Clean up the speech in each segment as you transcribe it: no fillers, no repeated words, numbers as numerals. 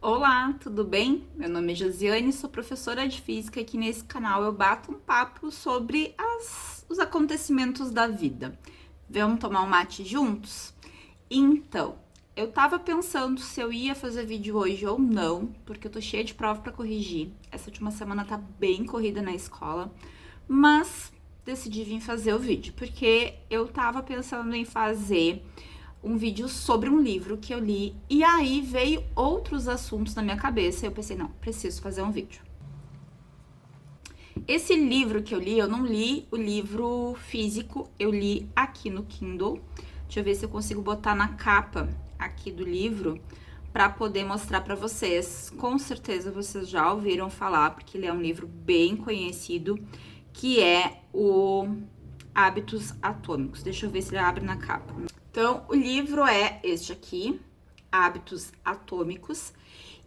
Olá, tudo bem? Meu nome é Josiane, sou professora de física e aqui nesse canal eu bato um papo sobre os acontecimentos da vida. Vamos tomar um mate juntos? Então, eu tava pensando se eu ia fazer vídeo hoje ou não, porque eu tô cheia de prova pra corrigir. Essa última semana tá bem corrida na escola, mas decidi vir fazer o vídeo, porque eu tava pensando em fazer um vídeo sobre um livro que eu li e aí veio outros assuntos na minha cabeça e eu pensei, não, preciso fazer um vídeo. Esse livro que eu li, eu não li o livro físico, eu li aqui no Kindle. Deixa eu ver se eu consigo botar na capa aqui do livro para poder mostrar para vocês. Com certeza vocês já ouviram falar, porque ele é um livro bem conhecido, que é o Hábitos Atômicos. Deixa eu ver se ele abre na capa. Então, o livro é este aqui, Hábitos Atômicos.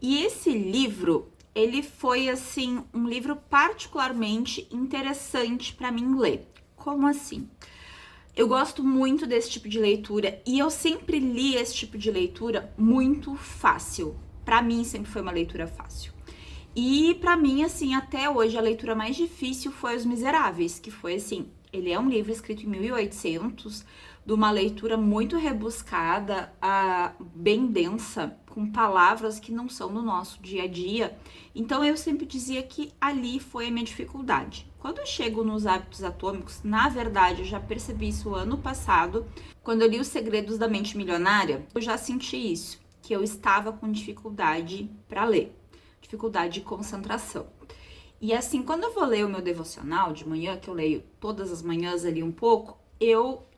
E esse livro, ele foi, assim, um livro particularmente interessante para mim ler. Como assim? Eu gosto muito desse tipo de leitura e eu sempre li esse tipo de leitura muito fácil. Para mim, sempre foi uma leitura fácil. E para mim, assim, até hoje, a leitura mais difícil foi Os Miseráveis, que foi, assim, ele é um livro escrito em 1800, de uma leitura muito rebuscada, bem densa, com palavras que não são do nosso dia a dia. Então, eu sempre dizia que ali foi a minha dificuldade. Quando eu chego nos Hábitos Atômicos, na verdade, eu já percebi isso ano passado, quando eu li Os Segredos da Mente Milionária, eu já senti isso, que eu estava com dificuldade para ler, dificuldade de concentração. E assim, quando eu vou ler o meu devocional de manhã, que eu leio todas as manhãs ali um pouco,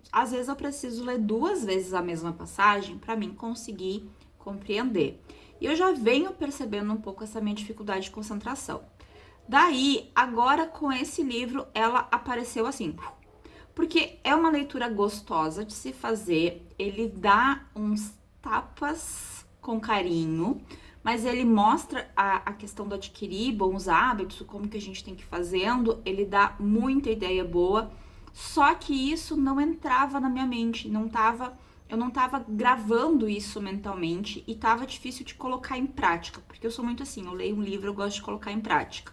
às vezes eu preciso ler 2 vezes a mesma passagem para mim conseguir compreender. E eu já venho percebendo um pouco essa minha dificuldade de concentração. Daí, agora com esse livro, ela apareceu assim, porque é uma leitura gostosa de se fazer, ele dá uns tapas com carinho, mas ele mostra a questão do adquirir bons hábitos, como que a gente tem que ir fazendo, ele dá muita ideia boa, só que isso não entrava na minha mente, eu não tava gravando isso mentalmente e tava difícil de colocar em prática, porque eu sou muito assim, eu leio um livro, eu gosto de colocar em prática.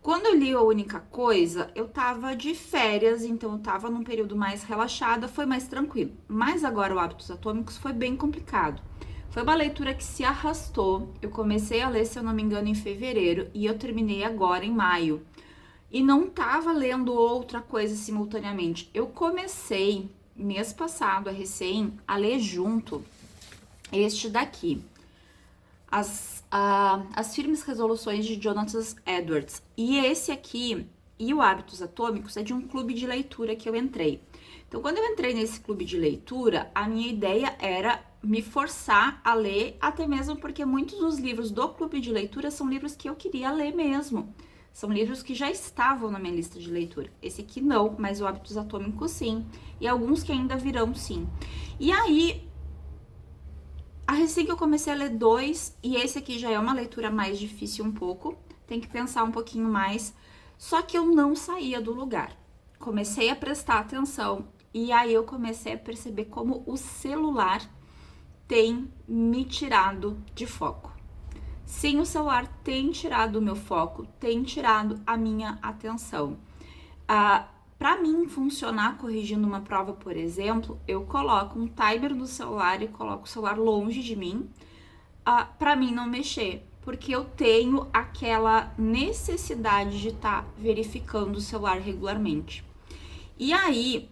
Quando eu li A Única Coisa, eu tava de férias, então eu tava num período mais relaxada, foi mais tranquilo. Mas agora o Hábitos Atômicos foi bem complicado. Foi uma leitura que se arrastou. Eu comecei a ler, se eu não me engano, em fevereiro e eu terminei agora em maio. E não tava lendo outra coisa simultaneamente. Eu comecei mês passado, a ler junto este daqui. As Firmes Resoluções de Jonathan Edwards. E esse aqui, e o Hábitos Atômicos, é de um clube de leitura que eu entrei. Então, quando eu entrei nesse clube de leitura, a minha ideia era me forçar a ler, até mesmo porque muitos dos livros do clube de leitura são livros que eu queria ler mesmo. São livros que já estavam na minha lista de leitura. Esse aqui não, mas o Hábitos Atômicos sim. E alguns que ainda virão sim. E aí, recém que eu comecei a ler 2, e esse aqui já é uma leitura mais difícil um pouco, tem que pensar um pouquinho mais, só que eu não saía do lugar. Comecei a prestar atenção, e aí eu comecei a perceber como o celular tem me tirado de foco. Sim, o celular tem tirado o meu foco, tem tirado a minha atenção. Para mim funcionar corrigindo uma prova, por exemplo, eu coloco um timer no celular e coloco o celular longe de mim, para mim não mexer, porque eu tenho aquela necessidade de estar verificando o celular regularmente. E aí,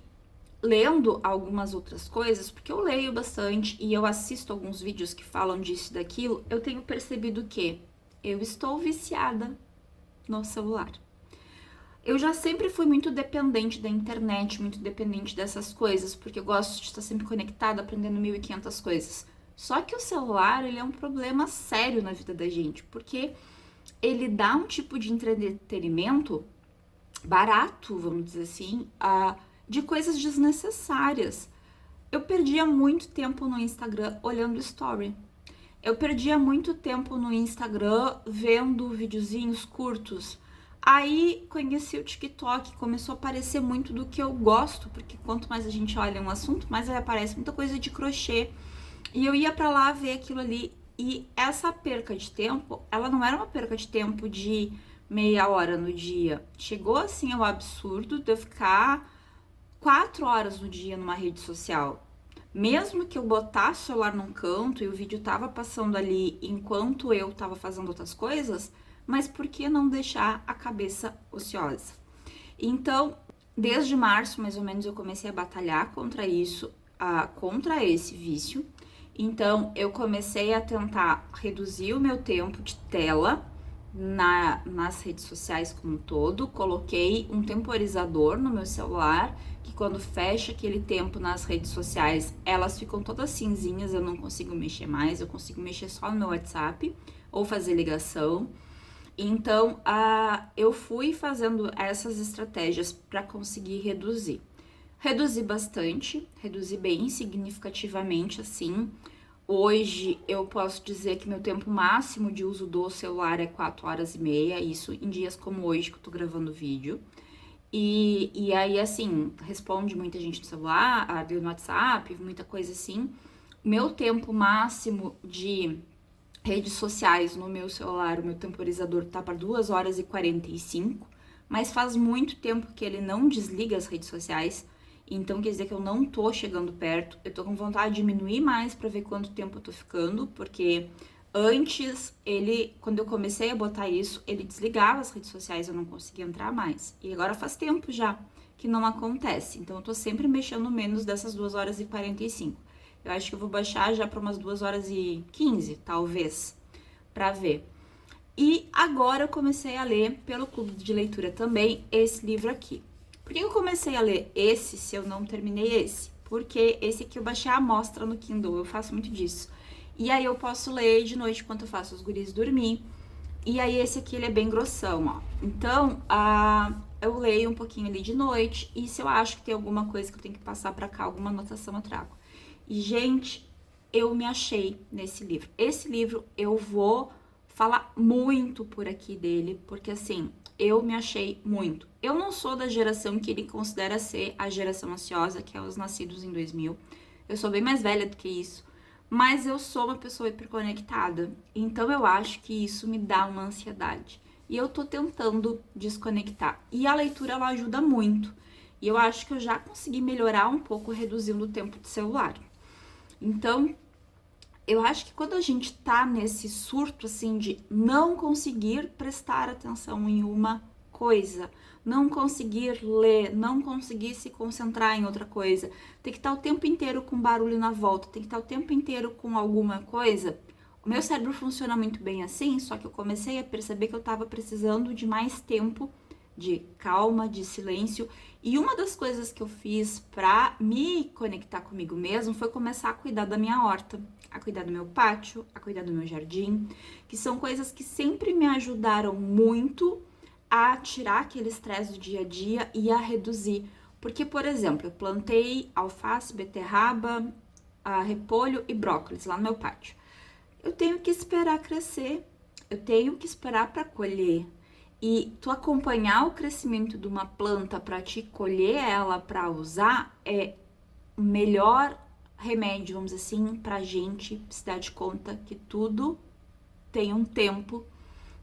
lendo algumas outras coisas, porque eu leio bastante e eu assisto alguns vídeos que falam disso e daquilo, eu tenho percebido que eu estou viciada no celular. Eu já sempre fui muito dependente da internet, muito dependente dessas coisas, porque eu gosto de estar sempre conectada, aprendendo 1.500 coisas. Só que o celular, ele é um problema sério na vida da gente, porque ele dá um tipo de entretenimento barato, vamos dizer assim, de coisas desnecessárias. Eu perdia muito tempo no Instagram olhando story. Eu perdia muito tempo no Instagram vendo videozinhos curtos. Aí conheci o TikTok, começou a aparecer muito do que eu gosto, porque quanto mais a gente olha um assunto, mais aparece muita coisa de crochê. E eu ia pra lá ver aquilo ali E essa perca de tempo, ela não era uma perca de tempo de meia hora no dia. Chegou assim ao absurdo de eu ficar 4 horas no dia numa rede social. Mesmo que eu botasse o celular num canto e o vídeo tava passando ali enquanto eu tava fazendo outras coisas, mas por que não deixar a cabeça ociosa? Então, desde março, mais ou menos, eu comecei a batalhar contra isso, contra esse vício. Então, eu comecei a tentar reduzir o meu tempo de tela nas redes sociais como um todo. Coloquei um temporizador no meu celular, que quando fecha aquele tempo nas redes sociais, elas ficam todas cinzinhas, eu não consigo mexer mais, eu consigo mexer só no meu WhatsApp ou fazer ligação. Então, eu fui fazendo essas estratégias para conseguir reduzir. Reduzi bastante, reduzi bem significativamente, assim. Hoje eu posso dizer que meu tempo máximo de uso do celular é 4 horas e meia, isso em dias como hoje que eu tô gravando vídeo. E aí, assim, responde muita gente no celular, no WhatsApp, muita coisa assim. Meu tempo máximo de redes sociais no meu celular, o meu temporizador tá para 2 horas e 45, mas faz muito tempo que ele não desliga as redes sociais, então quer dizer que eu não tô chegando perto. Eu tô com vontade de diminuir mais para ver quanto tempo eu tô ficando, porque antes quando eu comecei a botar isso, ele desligava as redes sociais, eu não conseguia entrar mais. E agora faz tempo já que não acontece, então eu tô sempre mexendo menos dessas 2 horas e 45. Eu acho que eu vou baixar já para umas 2 horas e 15, talvez, para ver. E agora eu comecei a ler, pelo clube de leitura também, esse livro aqui. Por que eu comecei a ler esse se eu não terminei esse? Porque esse aqui eu baixei a amostra no Kindle, eu faço muito disso. E aí eu posso ler de noite enquanto eu faço os guris dormir. E aí esse aqui ele é bem grossão, ó. Então, eu leio um pouquinho ali de noite e se eu acho que tem alguma coisa que eu tenho que passar para cá, alguma anotação eu trago. E, gente, eu me achei nesse livro. Esse livro eu vou falar muito por aqui dele, porque assim, eu me achei muito. Eu não sou da geração que ele considera ser a geração ansiosa, que é os nascidos em 2000. Eu sou bem mais velha do que isso, mas eu sou uma pessoa hiperconectada. Então eu acho que isso me dá uma ansiedade. E eu tô tentando desconectar. E a leitura ela ajuda muito. E eu acho que eu já consegui melhorar um pouco reduzindo o tempo de celular. Então, eu acho que quando a gente tá nesse surto, assim, de não conseguir prestar atenção em uma coisa, não conseguir ler, não conseguir se concentrar em outra coisa, tem que estar o tempo inteiro com barulho na volta, tem que estar o tempo inteiro com alguma coisa. O meu cérebro funciona muito bem assim, só que eu comecei a perceber que eu tava precisando de mais tempo de calma, de silêncio. E uma das coisas que eu fiz pra me conectar comigo mesmo foi começar a cuidar da minha horta, a cuidar do meu pátio, a cuidar do meu jardim, que são coisas que sempre me ajudaram muito a tirar aquele estresse do dia a dia e a reduzir. Porque, por exemplo, eu plantei alface, beterraba, repolho e brócolis lá no meu pátio. Eu tenho que esperar crescer, eu tenho que esperar para colher. E tu acompanhar o crescimento de uma planta para te colher ela para usar é o melhor remédio, vamos dizer assim, pra gente se dar de conta que tudo tem um tempo,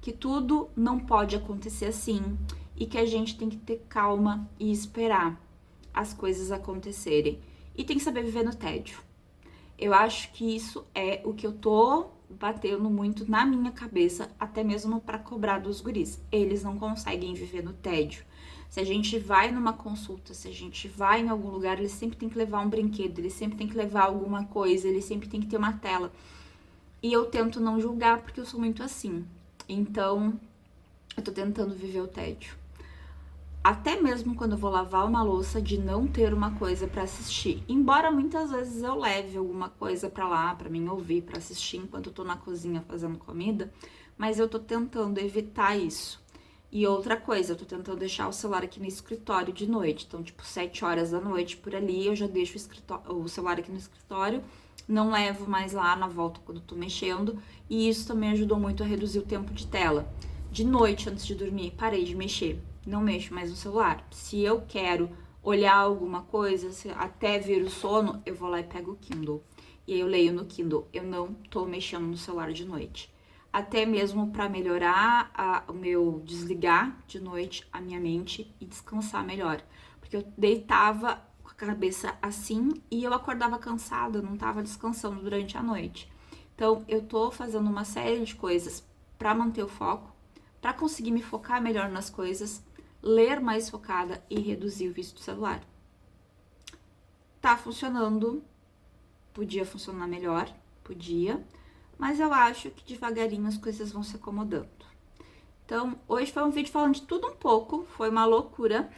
que tudo não pode acontecer assim e que a gente tem que ter calma e esperar as coisas acontecerem. E tem que saber viver no tédio. Eu acho que isso é o que eu tô batendo muito na minha cabeça, até mesmo para cobrar dos guris. Eles não conseguem viver no tédio. Se a gente vai numa consulta, se a gente vai em algum lugar, eles sempre tem que levar um brinquedo, eles sempre tem que levar alguma coisa, eles sempre tem que ter uma tela. E eu tento não julgar porque eu sou muito assim. Então, eu tô tentando viver o tédio. Até mesmo quando eu vou lavar uma louça, de não ter uma coisa para assistir. Embora muitas vezes eu leve alguma coisa para lá, para mim ouvir, para assistir enquanto eu tô na cozinha fazendo comida, mas eu tô tentando evitar isso. E outra coisa, eu tô tentando deixar o celular aqui no escritório de noite. Então, tipo, 7 horas da noite por ali, eu já deixo o celular aqui no escritório, não levo mais lá na volta quando eu tô mexendo. E isso também ajudou muito a reduzir o tempo de tela. De noite, antes de dormir, parei de mexer. Não mexo mais no celular. Se eu quero olhar alguma coisa, até vir o sono, eu vou lá e pego o Kindle. e aí eu leio no Kindle. Eu não tô mexendo no celular de noite. Até mesmo para melhorar o meu desligar de noite a minha mente e descansar melhor. Porque eu deitava com a cabeça assim e eu acordava cansada, não tava descansando durante a noite. Então, eu tô fazendo uma série de coisas para manter o foco, para conseguir me focar melhor nas coisas, ler mais focada e reduzir o vício do celular. Tá funcionando, podia funcionar melhor, podia, mas eu acho que devagarinho as coisas vão se acomodando. Então, hoje foi um vídeo falando de tudo um pouco, foi uma loucura.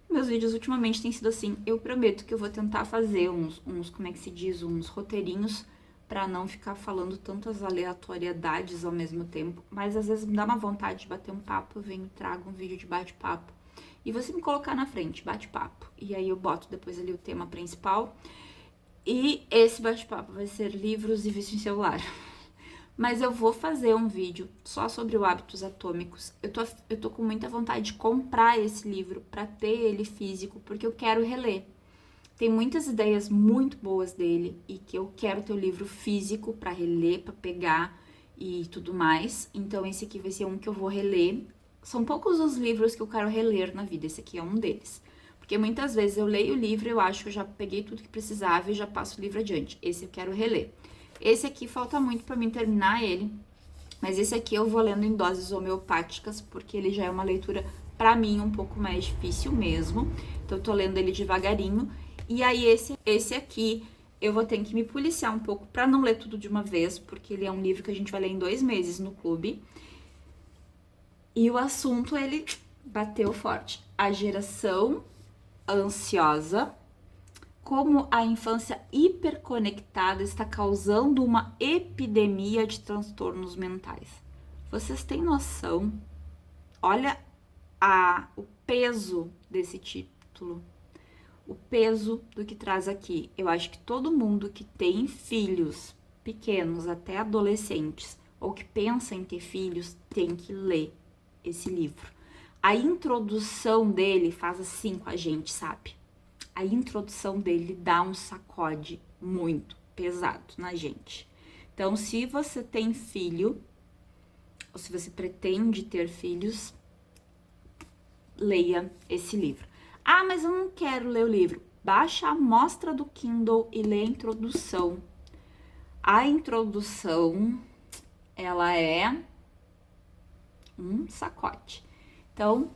Meus vídeos ultimamente têm sido assim. Eu prometo que eu vou tentar fazer como é que se diz, uns roteirinhos pra não ficar falando tantas aleatoriedades ao mesmo tempo. Mas às vezes me dá uma vontade de bater um papo, eu venho e trago um vídeo de bate-papo. E você me colocar na frente, bate-papo. E aí eu boto depois ali o tema principal. E esse bate-papo vai ser livros e vício em celular. Mas eu vou fazer um vídeo só sobre o Hábitos Atômicos. Eu tô com muita vontade de comprar esse livro pra ter ele físico, porque eu quero reler. Tem muitas ideias muito boas dele e que eu quero ter o livro físico pra reler, pra pegar e tudo mais. Então esse aqui vai ser um que eu vou reler. São poucos os livros que eu quero reler na vida, esse aqui é um deles. Porque muitas vezes eu leio o livro, eu acho que eu já peguei tudo que precisava e já passo o livro adiante. Esse eu quero reler. Esse aqui falta muito pra mim terminar ele, mas esse aqui eu vou lendo em doses homeopáticas, porque ele já é uma leitura, pra mim, um pouco mais difícil mesmo. Então eu tô lendo ele devagarinho. E aí esse aqui eu vou ter que me policiar um pouco pra não ler tudo de uma vez, porque ele é um livro que a gente vai ler em 2 meses no clube. E o assunto, ele bateu forte. A geração ansiosa, como a infância hiperconectada está causando uma epidemia de transtornos mentais. Vocês têm noção? Olha o peso desse título, o peso do que traz aqui. Eu acho que todo mundo que tem filhos pequenos, até adolescentes, ou que pensa em ter filhos, tem que ler esse livro. A introdução dele faz assim com a gente, sabe? A introdução dele dá um sacode muito pesado na gente. Então, se você tem filho, ou se você pretende ter filhos, leia esse livro. Ah, mas eu não quero ler o livro. Baixa a amostra do Kindle e lê a introdução. A introdução, ela é um sacode. Então,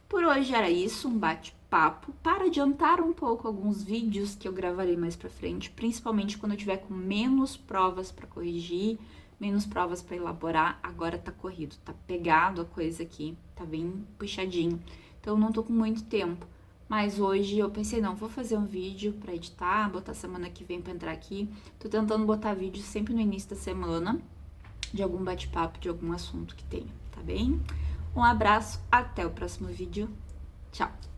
por hoje era isso, um bate-papo para adiantar um pouco alguns vídeos que eu gravarei mais pra frente, principalmente quando eu tiver com menos provas para corrigir, menos provas para elaborar. Agora tá corrido, tá pegado a coisa aqui, tá bem puxadinho. Então não tô com muito tempo, mas hoje eu pensei, não, vou fazer um vídeo para editar, botar semana que vem para entrar aqui. Tô tentando botar vídeo sempre no início da semana, de algum bate-papo, de algum assunto que tenha, tá bem? Um abraço, até o próximo vídeo. Tchau!